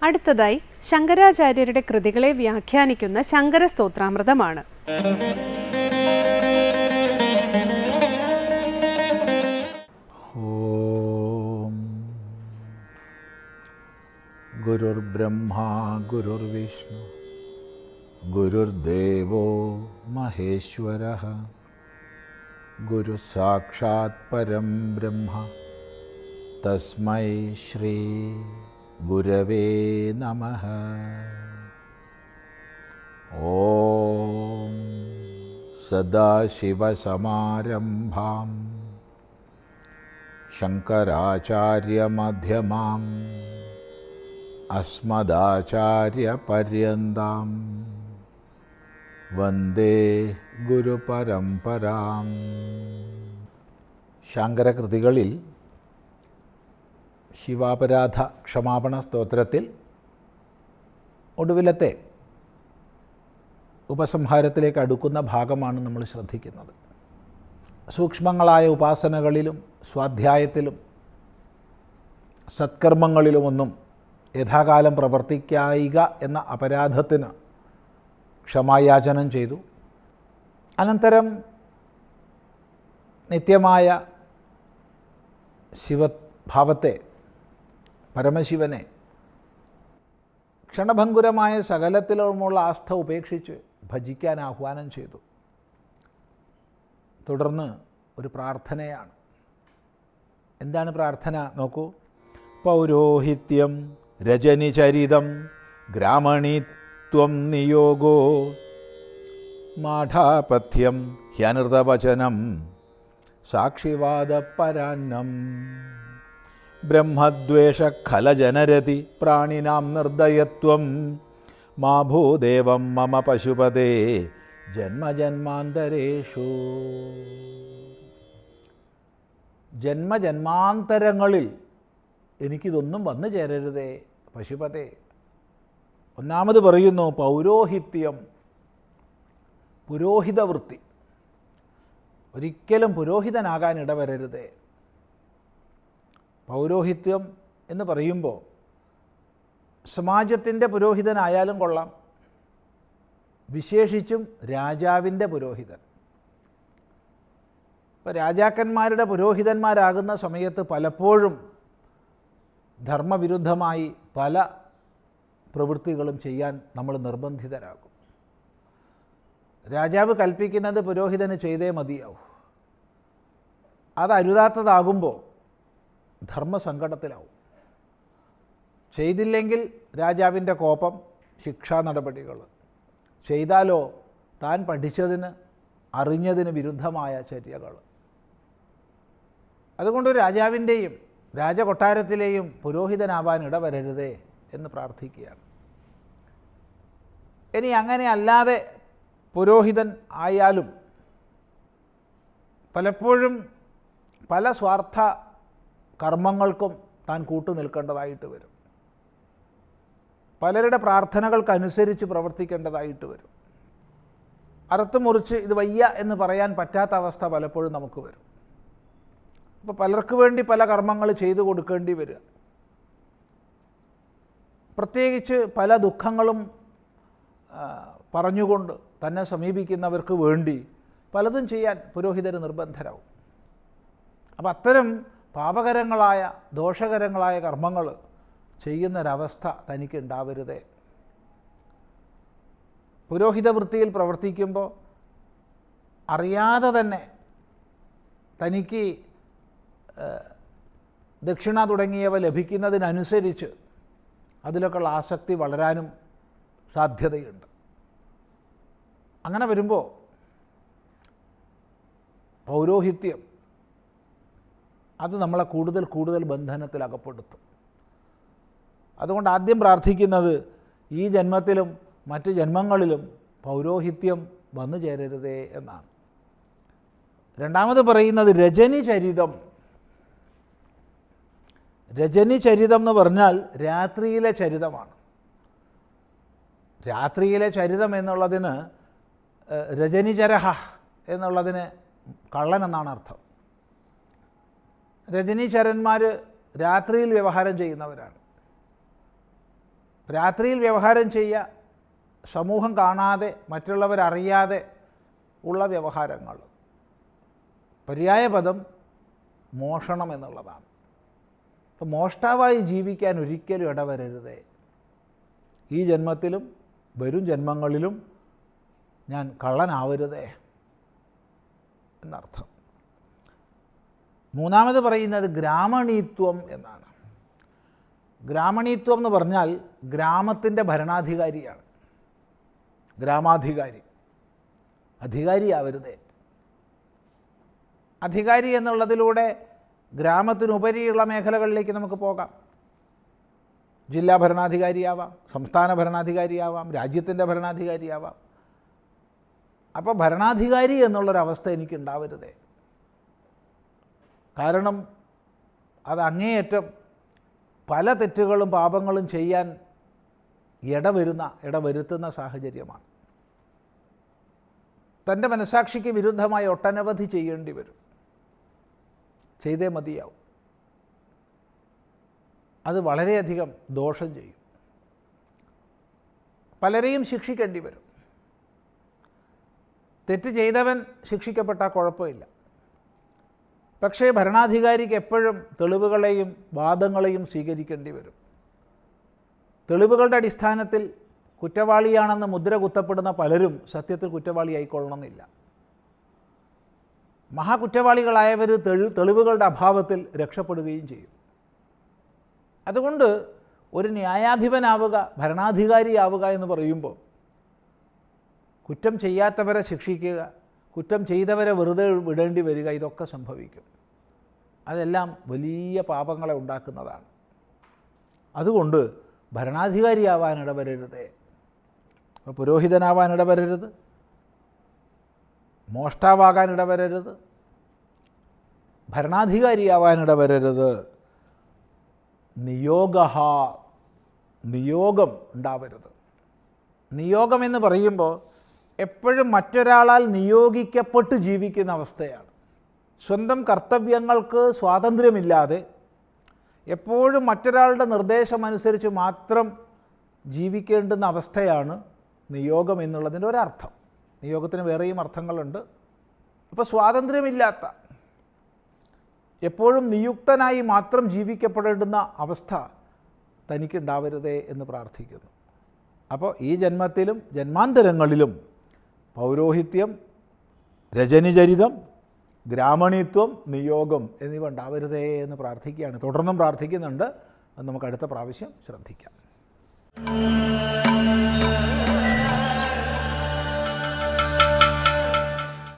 അടുത്തതായി ശങ്കരാചാര്യരുടെ കൃതികളെ വ്യാഖ്യാനിക്കുന്ന ശങ്കരസ്തോത്രാമൃതമാണ്. ഓം ഗുരുർബ്രഹ്മാ ഗുരുർവിഷ്ണു ഗുരുർദേവോ മഹേശ്വരഃ ഗുരുസാക്ഷാത് പരം ബ്രഹ്മ തസ്മൈ ശ്രീ ഗുരവേ നമഃ. ഓം സദാശിവസമാരംഭാം ശങ്കരാചാര്യമധ്യമാം അസ്മദാചാര്യപര്യന്താം വന്ദേ ഗുരുപരമ്പരാം. ശങ്കരകൃതികളിൽ ശിവാപരാധ ക്ഷമാപണ സ്തോത്രത്തിൽ ഒടുവിലത്തെ ഉപസംഹാരത്തിലേക്ക് അടുക്കുന്ന ഭാഗമാണ് നമ്മൾ ശ്രദ്ധിക്കുന്നത്. സൂക്ഷ്മങ്ങളായ ഉപാസനകളിലും സ്വാധ്യായത്തിലും സത്കർമ്മങ്ങളിലുമൊന്നും യഥാകാലം പ്രവർത്തിക്കായിക എന്ന അപരാധത്തിന് ക്ഷമായാചനം ചെയ്തു. അനന്തരം നിത്യമായ ശിവഭാവത്തെ, പരമശിവനെ ക്ഷണഭംഗുരമായ സകലത്തിലുമുള്ള ആസ്ഥ ഉപേക്ഷിച്ച് ഭജിക്കാൻ ആഹ്വാനം ചെയ്തു. തുടർന്ന് ഒരു പ്രാർത്ഥനയാണ്. എന്താണ് പ്രാർത്ഥന? നോക്കൂ. പൗരോഹിത്യം രജനിചരിതം ഗ്രാമണീത്വം നിയോഗോ മാഠാപഥ്യം ഹ്യനൃതവചനം സാക്ഷിവാദപരാന്നം ബ്രഹ്മദ്വേഷഖലജനരതി പ്രാണിനാം നിർദയത്വം മാ ഭൂദേവം മമ പശുപതേ ജന്മജന്മാന്തരേഷു. ജന്മജന്മാന്തരങ്ങളിൽ എനിക്കിതൊന്നും വന്നു ചേരരുതേ പശുപതേ. ഒന്നാമത് പറയുന്നു പൗരോഹിത്യം, പുരോഹിതവൃത്തി. ഒരിക്കലും പുരോഹിതനാകാൻ ഇടവരരുതേ. പൗരോഹിത്യം എന്ന് പറയുമ്പോൾ സമാജത്തിൻ്റെ പുരോഹിതനായാലും കൊള്ളാം, വിശേഷിച്ചും രാജാവിൻ്റെ പുരോഹിതൻ. ഇപ്പോൾ രാജാക്കന്മാരുടെ പുരോഹിതന്മാരാകുന്ന സമയത്ത് പലപ്പോഴും ധർമ്മവിരുദ്ധമായി പല പ്രവൃത്തികളും ചെയ്യാൻ നമ്മൾ നിർബന്ധിതരാകും. രാജാവ് കൽപ്പിക്കുന്നത് പുരോഹിതന് ചെയ്തേ മതിയാവും. അത് അരുതാത്തതാകുമ്പോൾ ധർമ്മസങ്കടത്തിലാവും. ചെയ്തില്ലെങ്കിൽ രാജാവിൻ്റെ കോപം, ശിക്ഷാ നടപടികൾ. ചെയ്താലോ താൻ പഠിച്ചതിന്, അറിഞ്ഞതിന് വിരുദ്ധമായ ചര്യകൾ. അതുകൊണ്ട് രാജാവിൻ്റെയും രാജകൊട്ടാരത്തിലെയും പുരോഹിതനാവാൻ ഇടവരരുതേ എന്ന് പ്രാർത്ഥിക്കുകയാണ്. ഇനി അങ്ങനെ അല്ലാതെ പുരോഹിതൻ ആയാലും പലപ്പോഴും പല സ്വാർത്ഥ കർമ്മങ്ങൾക്കും താൻ കൂട്ടുനിൽക്കേണ്ടതായിട്ട് വരും. പലരുടെ പ്രാർത്ഥനകൾക്കനുസരിച്ച് പ്രവർത്തിക്കേണ്ടതായിട്ട് വരും. അറുത്ത് മുറിച്ച് ഇത് വയ്യ എന്ന് പറയാൻ പറ്റാത്ത അവസ്ഥ പലപ്പോഴും നമുക്ക് വരും. അപ്പോൾ പലർക്ക് വേണ്ടി പല കർമ്മങ്ങൾ ചെയ്തു കൊടുക്കേണ്ടി വരിക. പ്രത്യേകിച്ച് പല ദുഃഖങ്ങളും പറഞ്ഞുകൊണ്ട് തന്നെ സമീപിക്കുന്നവർക്ക് വേണ്ടി പലതും ചെയ്യാൻ പുരോഹിതര് നിർബന്ധരാകും. അപ്പം അത്തരം പാപകരങ്ങളായ, ദോഷകരങ്ങളായ കർമ്മങ്ങൾ ചെയ്യുന്നൊരവസ്ഥ തനിക്ക് ഉണ്ടാവരുതേ. പുരോഹിത വൃത്തിയിൽ പ്രവർത്തിക്കുമ്പോൾ അറിയാതെ തന്നെ തനിക്ക് ദക്ഷിണ തുടങ്ങിയവ ലഭിക്കുന്നതിനനുസരിച്ച് അതിലൊക്കെയുള്ള ആസക്തി വളരാനും സാധ്യതയുണ്ട്. അങ്ങനെ വരുമ്പോൾ പൗരോഹിത്യം അത് നമ്മളെ കൂടുതൽ കൂടുതൽ ബന്ധനത്തിൽ അകപ്പെടുത്തും. അതുകൊണ്ട് ആദ്യം പ്രാർത്ഥിക്കുന്നത് ഈ ജന്മത്തിലും മറ്റ് ജന്മങ്ങളിലും പൗരോഹിത്യം വന്നു ചേരരുതേ എന്നാണ്. രണ്ടാമത് പറയുന്നത് രജനിചരിതം. രജനിചരിതം എന്ന് പറഞ്ഞാൽ രാത്രിയിലെ ചരിതമാണ്. രാത്രിയിലെ ചരിതം എന്നുള്ളതിന് രജനിചരഹ എന്നുള്ളതിന് കള്ളൻ എന്നാണ് അർത്ഥം. രജനീചരന്മാർ രാത്രിയിൽ വ്യവഹാരം ചെയ്യുന്നവരാണ്. രാത്രിയിൽ വ്യവഹാരം ചെയ്യുക, സമൂഹം കാണാതെ മറ്റുള്ളവരറിയാതെ ഉള്ള വ്യവഹാരങ്ങൾ. പര്യായ പദം മോഷണം എന്നുള്ളതാണ്. അപ്പോൾ മോഷ്ടാവായി ജീവിക്കാൻ ഒരിക്കലും ഇടവരരുതേ. ഈ ജന്മത്തിലും വരും ജന്മങ്ങളിലും ഞാൻ കള്ളനാവരുതേ എന്നർത്ഥം. മൂന്നാമത് പറയുന്നത് ഗ്രാമണീത്വം എന്നാണ്. ഗ്രാമണീത്വം എന്ന് പറഞ്ഞാൽ ഗ്രാമത്തിൻ്റെ ഭരണാധികാരിയാണ്. ഗ്രാമാധികാരി, അധികാരിയാവരുതേ. അധികാരി എന്നുള്ളതിലൂടെ ഗ്രാമത്തിനുപരിയുള്ള മേഖലകളിലേക്ക് നമുക്ക് പോകാം. ജില്ലാ ഭരണാധികാരിയാവാം, സംസ്ഥാന ഭരണാധികാരിയാവാം, രാജ്യത്തിൻ്റെ ഭരണാധികാരിയാവാം. അപ്പോൾ ഭരണാധികാരി എന്നുള്ളൊരവസ്ഥ എനിക്കുണ്ടാവരുതേ. കാരണം അത് അങ്ങേയറ്റം പല തെറ്റുകളും പാപങ്ങളും ചെയ്യാൻ ഇടവരുത്തുന്ന സാഹചര്യമാണ്. തൻ്റെ മനസ്സാക്ഷിക്ക് വിരുദ്ധമായി ഒട്ടനവധി ചെയ്യേണ്ടി വരും. ചെയ്തേ മതിയാവും. അത് വളരെയധികം ദോഷം ചെയ്യും. പലരെയും ശിക്ഷിക്കേണ്ടി വരും. തെറ്റ് ചെയ്തവൻ ശിക്ഷിക്കപ്പെട്ടാൽ കുഴപ്പമില്ല. പക്ഷേ ഭരണാധികാരിക്ക് എപ്പോഴും തെളിവുകളെയും വാദങ്ങളെയും സ്വീകരിക്കേണ്ടി വരും. തെളിവുകളുടെ അടിസ്ഥാനത്തിൽ കുറ്റവാളിയാണെന്ന് മുദ്ര കുത്തപ്പെടുന്ന പലരും സത്യത്തിൽ കുറ്റവാളിയായിക്കൊള്ളണമെന്നില്ല. മഹാകുറ്റവാളികളായവർ തെളിവുകളുടെ അഭാവത്തിൽ രക്ഷപ്പെടുകയും ചെയ്യും. അതുകൊണ്ട് ഒരു ന്യായാധിപനാവുക, ഭരണാധികാരിയാവുക എന്ന് പറയുമ്പോൾ കുറ്റം ചെയ്യാത്തവരെ ശിക്ഷിക്കുക, കുറ്റം ചെയ്തവരെ വെറുതെ വിടേണ്ടി വരിക, ഇതൊക്കെ സംഭവിക്കും. അതെല്ലാം വലിയ പാപങ്ങളെ ഉണ്ടാക്കുന്നതാണ്. അതുകൊണ്ട് ഭരണാധികാരിയാവാൻ ഇടവരരുതേ. അപ്പോൾ പുരോഹിതനാവാൻ ഇടവരരുത്, മോഷ്ടാവാകാൻ ഇടവരരുത്, ഭരണാധികാരിയാവാൻ ഇടവരരുത്. നിയോഗം ഉണ്ടാവരുത്. നിയോഗം എന്ന് പറയുമ്പോൾ എപ്പോഴും മറ്റൊരാളാൽ നിയോഗിക്കപ്പെട്ട് ജീവിക്കുന്ന അവസ്ഥയാണ്. സ്വന്തം കർത്തവ്യങ്ങൾക്ക് സ്വാതന്ത്ര്യമില്ലാതെ എപ്പോഴും മറ്റൊരാളുടെ നിർദ്ദേശമനുസരിച്ച് മാത്രം ജീവിക്കേണ്ടുന്ന അവസ്ഥയാണ് നിയോഗം എന്നുള്ളതിൻ്റെ ഒരർത്ഥം. നിയോഗത്തിന് വേറെയും അർത്ഥങ്ങളുണ്ട്. അപ്പോൾ സ്വാതന്ത്ര്യമില്ലാത്ത, എപ്പോഴും നിയുക്തനായി മാത്രം ജീവിക്കപ്പെടേണ്ടുന്ന അവസ്ഥ തനിക്കുണ്ടാവരുതേ എന്ന് പ്രാർത്ഥിക്കുന്നു. അപ്പോൾ ഈ ജന്മത്തിലും ജന്മാന്തരങ്ങളിലും പൗരോഹിത്യം, രജനിചരിതം, ഗ്രാമണീത്വം, നിയോഗം എന്നിവ ഉണ്ടാവരുതേ എന്ന് പ്രാർത്ഥിക്കുകയാണ്. തുടർന്നും പ്രാർത്ഥിക്കുന്നുണ്ട്. അത് നമുക്ക് അടുത്ത പ്രാവശ്യം ശ്രദ്ധിക്കാം.